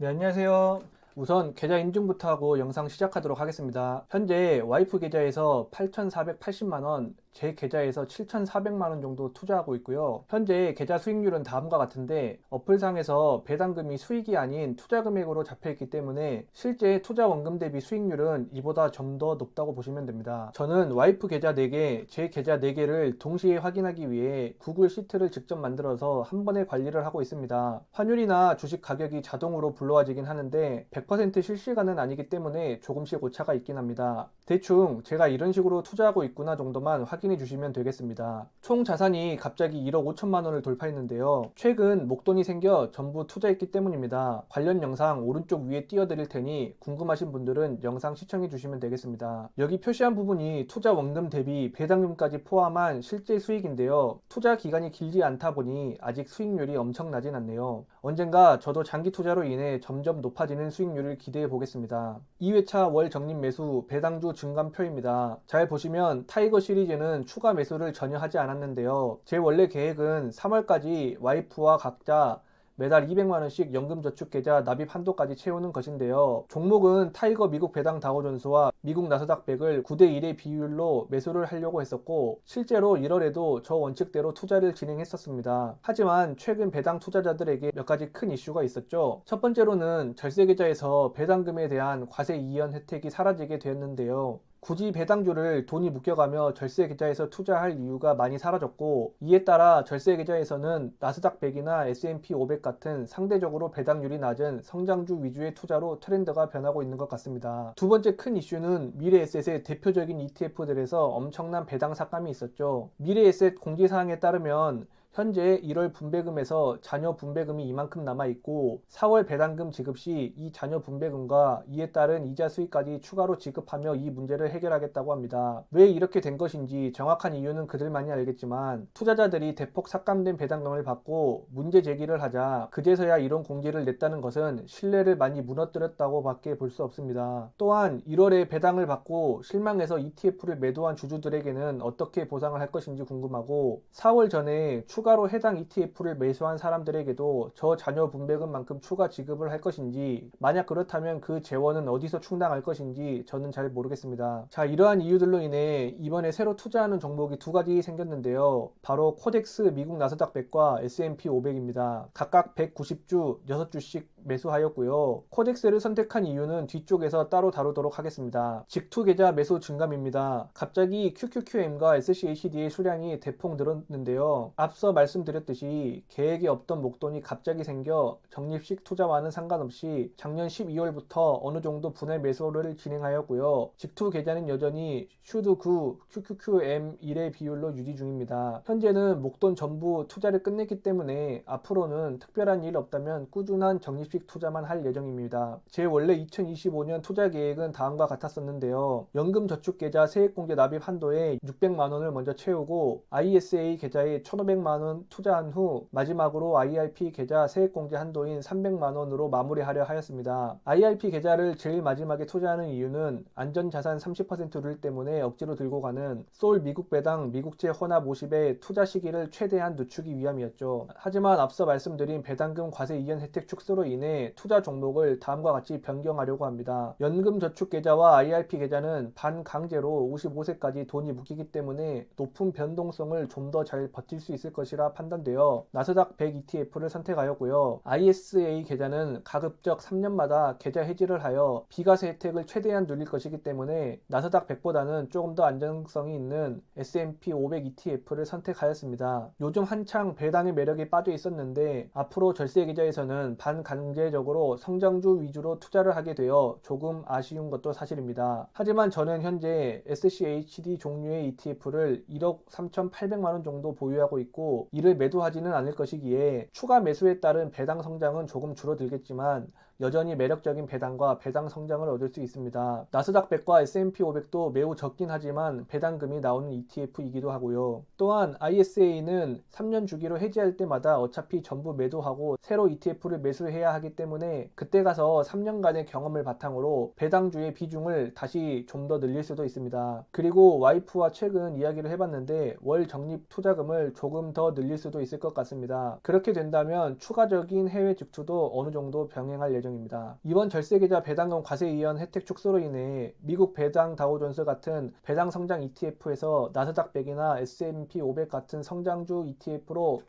네, 안녕하세요. 우선 계좌 인증부터 하고 영상 시작하도록 하겠습니다. 현재 와이프 계좌에서 8,480만 원, 제 계좌에서 7,400만 원 정도 투자하고 있고요. 현재 계좌 수익률은 다음과 같은데 어플상에서 배당금이 수익이 아닌 투자 금액으로 잡혀 있기 때문에 실제 투자 원금 대비 수익률은 이보다 좀 더 높다고 보시면 됩니다. 저는 와이프 계좌 4개, 제 계좌 4개를 동시에 확인하기 위해 구글 시트를 직접 만들어서 한 번에 관리를 하고 있습니다. 환율이나 주식 가격이 자동으로 불러와지긴 하는데 100% 실시간은 아니기 때문에 조금씩 오차가 있긴 합니다. 대충 제가 이런 식으로 투자하고 있구나 정도만 확인해 주시면 되겠습니다. 총 자산이 갑자기 1억 5천만 원을 돌파했는데요. 최근 목돈이 생겨 전부 투자했기 때문입니다. 관련 영상 오른쪽 위에 띄워드릴 테니 궁금하신 분들은 영상 시청해 주시면 되겠습니다. 여기 표시한 부분이 투자 원금 대비 배당금까지 포함한 실제 수익인데요. 투자 기간이 길지 않다 보니 아직 수익률이 엄청나진 않네요. 언젠가 저도 장기 투자로 인해 점점 높아지는 수익률을 기대해 보겠습니다. 2회차 월 적립 매수 배당주 증감표입니다. 잘 보시면 타이거 시리즈는 추가 매수를 전혀 하지 않았는데요. 제 원래 계획은 3월까지 와이프와 각자 매달 200만원씩 연금저축계좌 납입 한도까지 채우는 것인데요. 종목은 타이거 미국 배당 다우존스와 미국 나스닥 100을 9대1의 비율로 매수를 하려고 했었고 실제로 1월에도 저 원칙대로 투자를 진행했었습니다. 하지만 최근 배당 투자자들에게 몇 가지 큰 이슈가 있었죠. 첫 번째로는 절세계좌에서 배당금에 대한 과세 이연 혜택이 사라지게 되었는데요. 굳이 배당주를 돈이 묶여가며 절세 계좌에서 투자할 이유가 많이 사라졌고 이에 따라 절세 계좌에서는 나스닥 100이나 S&P 500 같은 상대적으로 배당률이 낮은 성장주 위주의 투자로 트렌드가 변하고 있는 것 같습니다. 두 번째 큰 이슈는 미래에셋의 대표적인 ETF들에서 엄청난 배당 삭감이 있었죠. 미래에셋 공지사항에 따르면 현재 1월 분배금에서 잔여 분배금이 이만큼 남아있고 4월 배당금 지급 시 이 잔여 분배금과 이에 따른 이자 수익까지 추가로 지급하며 이 문제를 해결하겠다고 합니다. 왜 이렇게 된 것인지 정확한 이유는 그들만이 알겠지만 투자자들이 대폭 삭감된 배당금을 받고 문제 제기를 하자 그제서야 이런 공지를 냈다는 것은 신뢰를 많이 무너뜨렸다고 밖에 볼 수 없습니다. 또한 1월에 배당을 받고 실망해서 ETF를 매도한 주주들에게는 어떻게 보상을 할 것인지 궁금하고 4월 전에 추가로 해당 ETF를 매수한 사람들에게도 저 잔여 분배금만큼 추가 지급을 할 것인지 만약 그렇다면 그 재원은 어디서 충당할 것인지 저는 잘 모르겠습니다. 자, 이러한 이유들로 인해 이번에 새로 투자하는 종목이 두 가지 생겼는데요. 바로 코덱스 미국 나스닥 100과 S&P 500입니다. 각각 190주 6주씩 매수하였고요. 코덱스를 선택한 이유는 뒤쪽에서 따로 다루도록 하겠습니다. 직투 계좌 매수 증감입니다. 갑자기 QQQM과 SCACD의 수량이 대폭 늘었는데요. 앞서 말씀드렸듯이 계획에 없던 목돈이 갑자기 생겨 적립식 투자와는 상관없이 작년 12월부터 어느 정도 분할 매수를 진행하였고요. 직투 계좌는 여전히 슈드 9 QQQM 1의 비율로 유지 중입니다. 현재는 목돈 전부 투자를 끝냈기 때문에 앞으로는 특별한 일 없다면 꾸준한 적립식 투자만 할 예정입니다. 제 원래 2025년 투자 계획은 다음과 같았었는데요. 연금저축계좌 세액공제 납입 한도에 600만원을 먼저 채우고 ISA 계좌에 1,500만원 투자한 후 마지막으로 IRP 계좌 세액공제 한도인 300만원으로 마무리하려 하였습니다. IRP 계좌를 제일 마지막에 투자하는 이유는 안전자산 30% 룰 때문에 억지로 들고 가는 솔 미국 배당 미국채 혼합 50의 투자 시기를 최대한 늦추기 위함이었죠. 하지만 앞서 말씀드린 배당금 과세 이연 혜택 축소로 인해 투자 종목을 다음과 같이 변경하려고 합니다. 연금저축계좌와 IRP 계좌는 반강제로 55세까지 돈이 묶이기 때문에 높은 변동성을 좀 더 잘 버틸 수 있을 것이라 판단되어 나스닥 100 ETF를 선택하였고요. ISA 계좌는 가급적 3년마다 계좌 해지를 하여 비과세 혜택을 최대한 누릴 것이기 때문에 나스닥 100보다는 조금 더 안정성이 있는 S&P 500 ETF를 선택하였습니다. 요즘 한창 배당의 매력에 빠져 있었는데 앞으로 절세 계좌에서는 반강제적으로 성장주 위주로 투자를 하게 되어 조금 아쉬운 것도 사실입니다. 하지만 저는 현재 SCHD 종류의 ETF를 1억 3,800만원 정도 보유하고 있고 이를 매도하지는 않을 것이기에 추가 매수에 따른 배당 성장은 조금 줄어들겠지만 여전히 매력적인 배당과 배당 성장을 얻을 수 있습니다. 나스닥 100과 S&P 500도 매우 적긴 하지만 배당금이 나오는 ETF이기도 하고요. 또한 ISA는 3년 주기로 해지할 때마다 어차피 전부 매도하고 새로 ETF를 매수해야 하기 때문에 그때 가서 3년간의 경험을 바탕으로 배당주의 비중을 다시 좀 더 늘릴 수도 있습니다. 그리고 와이프와 최근 이야기를 해봤는데 월 적립 투자금을 조금 더 늘릴 수도 있을 것 같습니다. 그렇게 된다면 추가적인 해외 직투도 어느 정도 병행할 예정입니다. 이번 절세계좌 배당금 과세 이연 혜택 축소로 인해 미국 배당 다우존스 같은 배당 성장 ETF에서 나스닥 100이나 S&P 500 같은 성장주 ETF로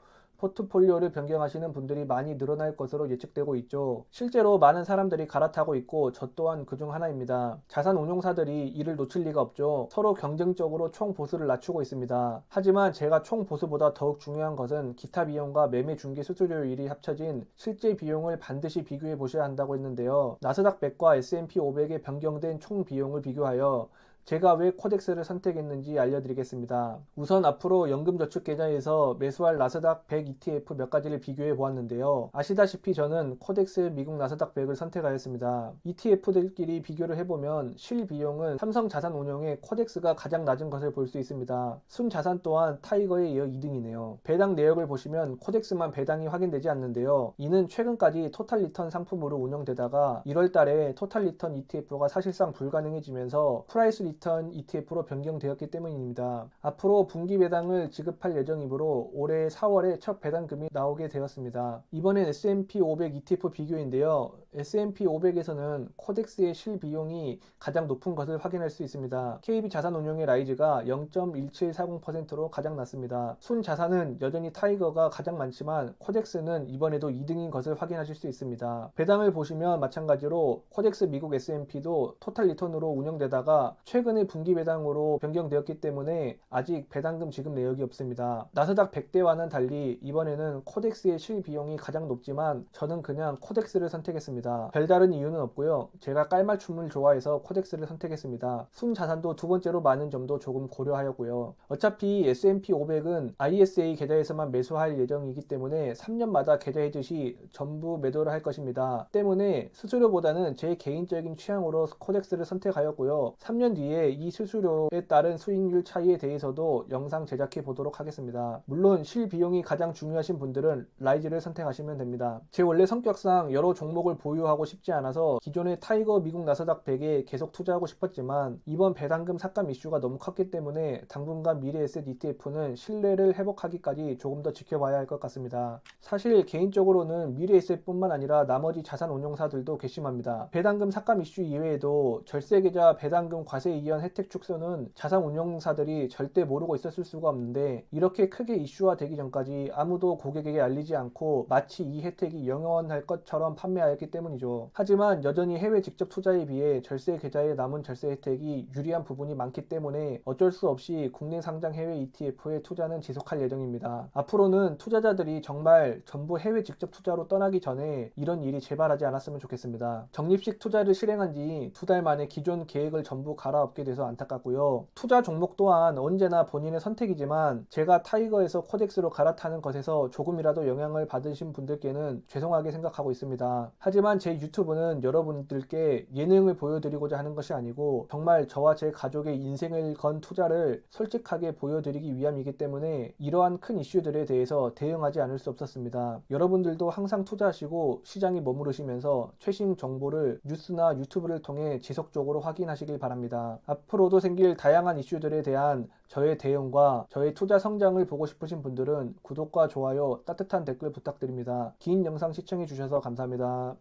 포트폴리오를 변경하시는 분들이 많이 늘어날 것으로 예측되고 있죠. 실제로 많은 사람들이 갈아타고 있고 저 또한 그중 하나입니다. 자산 운용사들이 이를 놓칠 리가 없죠. 서로 경쟁적으로 총 보수를 낮추고 있습니다. 하지만 제가 총 보수보다 더욱 중요한 것은 기타 비용과 매매 중개 수수료율이 합쳐진 실제 비용을 반드시 비교해 보셔야 한다고 했는데요. 나스닥 100과 S&P 500의 변경된 총 비용을 비교하여 제가 왜 코덱스를 선택했는지 알려드리겠습니다. 우선 앞으로 연금저축계좌에서 매수할 나스닥 100 ETF 몇 가지를 비교해 보았는데요. 아시다시피 저는 코덱스 미국 나스닥 100을 선택하였습니다. ETF들끼리 비교를 해보면 실 비용은 삼성자산운용의 코덱스가 가장 낮은 것을 볼 수 있습니다. 순자산 또한 타이거에 이어 2등이네요. 배당 내역을 보시면 코덱스만 배당이 확인되지 않는데요. 이는 최근까지 토탈리턴 상품으로 운영되다가 1월 달에 토탈리턴 ETF가 사실상 불가능해지면서 프라이스 리턴 ETF로 변경되었기 때문입니다. 앞으로 분기 배당을 지급할 예정이므로 올해 4월에 첫 배당금이 나오게 되었습니다. 이번엔 S&P 500 ETF 비교인데요. S&P 500에서는 코덱스의 실비용이 가장 높은 것을 확인할 수 있습니다. KB자산운용의 라이즈가 0.1740%로 가장 낮습니다. 순자산은 여전히 타이거가 가장 많지만 코덱스는 이번에도 2등인 것을 확인하실 수 있습니다. 배당을 보시면 마찬가지로 코덱스 미국 S&P도 토탈 리턴으로 운영되다가 최근에 분기 배당으로 변경되었기 때문에 아직 배당금 지급 내역이 없습니다. 나스닥 100대와는 달리 이번에는 코덱스의 실비용이 가장 높지만 저는 그냥 코덱스를 선택했습니다. 별다른 이유는 없고요. 제가 깔맞춤을 좋아해서 코덱스를 선택했습니다. 순자산도 두 번째로 많은 점도 조금 고려하였고요. 어차피 S&P 500은 ISA 계좌에서만 매수할 예정이기 때문에 3년마다 계좌 해지 시 전부 매도를 할 것입니다. 때문에 수수료보다는 제 개인적인 취향으로 코덱스를 선택하였고요. 3년 뒤에 이 수수료에 따른 수익률 차이에 대해서도 영상 제작해 보도록 하겠습니다. 물론 실비용이 가장 중요하신 분들은 라이즈를 선택하시면 됩니다. 제 원래 성격상 여러 종목을 보유하고 싶지 않아서 기존의 타이거 미국 나스닥 100에 계속 투자하고 싶었지만 이번 배당금 삭감 이슈가 너무 컸기 때문에 당분간 미래에셋 ETF는 신뢰를 회복하기까지 조금 더 지켜봐야 할 것 같습니다. 사실 개인적으로는 미래에셋뿐만 아니라 나머지 자산 운용사들도 괘씸합니다. 배당금 삭감 이슈 이외에도 절세계좌 배당금 과세 이연 혜택 축소는 자산 운용사들이 절대 모르고 있었을 수가 없는데 이렇게 크게 이슈화 되기 전까지 아무도 고객에게 알리지 않고 마치 이 혜택이 영원할 것처럼 판매하였기 때문이죠. 하지만 여전히 해외 직접 투자에 비해 절세 계좌에 남은 절세 혜택이 유리한 부분이 많기 때문에 어쩔 수 없이 국내 상장 해외 ETF의 투자는 지속할 예정입니다. 앞으로는 투자자들이 정말 전부 해외 직접 투자로 떠나기 전에 이런 일이 재발하지 않았으면 좋겠습니다. 적립식 투자를 실행한 지 2달 만에 기존 계획을 전부 갈아엎게 돼서 안타깝고요. 투자 종목 또한 언제나 본인의 선택이지만 제가 타이거에서 코덱스로 갈아타는 것에서 조금이라도 영향을 받으신 분들께는 죄송하게 생각하고 있습니다. 하지만 제 유튜브는 여러분들께 예능을 보여드리고자 하는 것이 아니고 정말 저와 제 가족의 인생을 건 투자를 솔직하게 보여드리기 위함이기 때문에 이러한 큰 이슈들에 대해서 대응하지 않을 수 없었습니다. 여러분들도 항상 투자하시고 시장에 머무르시면서 최신 정보를 뉴스나 유튜브를 통해 지속적으로 확인하시길 바랍니다. 앞으로도 생길 다양한 이슈들에 대한 저의 대응과 저의 투자 성장을 보고 싶으신 분들은 구독과 좋아요, 따뜻한 댓글 부탁드립니다. 긴 영상 시청해 주셔서 감사합니다.